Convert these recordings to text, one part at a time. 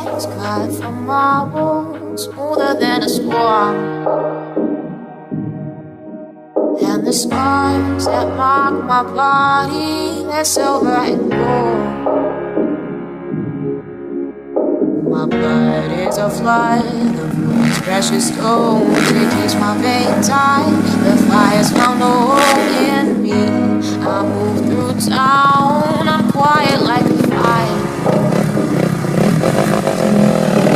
tracks cut from marble, smoother than a swan. And the scars that mark my body, they're silver and gold. My blood is a flood of these precious stones. It keeps my veins tight. The fire's found a hole in me. I move through town. I'm quiet like a fire.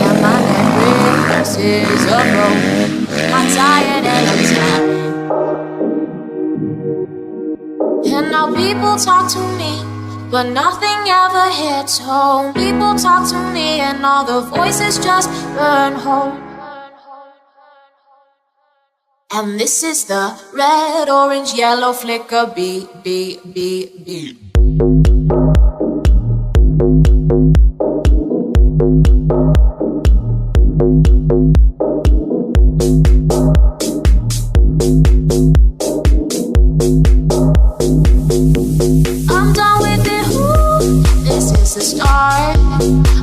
And my necklace is a rope. I'm tired and I'm tired. And now people talk to me, but nothing ever hits home. People talk to me and all the voices just burn home. And this is the red, orange, yellow flicker beat, beat, beat, beat. The start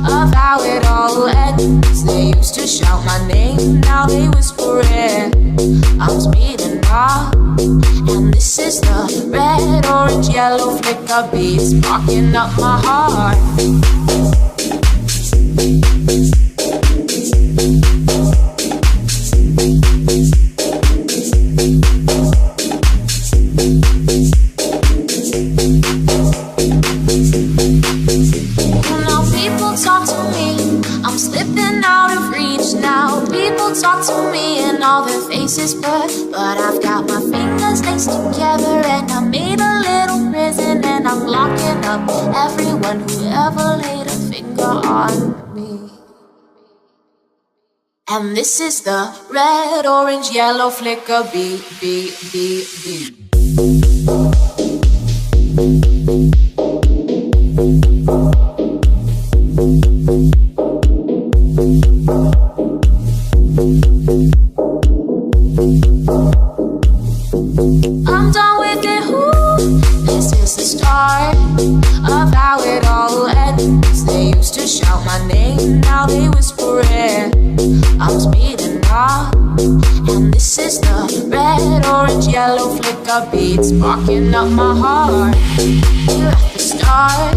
of how it all ends. They used to shout my name, now they whisper it. I'm speeding up, and this is the red, orange, yellow flicker beat, sparking up my heart. Talk to me and all their faces but I've got my fingers laced together and I made a little prison and I'm locking up everyone who ever laid a finger on me. And this is the red, orange, yellow flicker beat, beat, beat, beat. I'm done with it, ooh. This is the start of how it all ends. They used to shout my name, now they whisper it. I'm speeding up, and this is the red, orange, yellow flicker beat, sparking up my heart. You're at the start,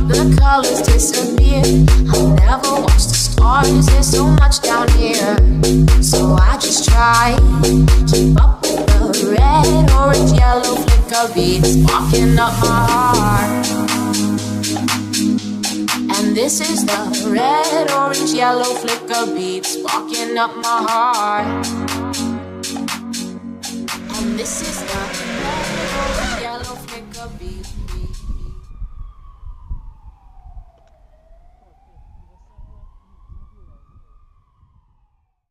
the colors disappear. I never watch the stars, there's so much down here. So I just try, keep up with the red, orange, yellow flicker beat, sparking up my heart. And this is the red, orange, yellow flicker beat, sparking up my heart. And this is the red,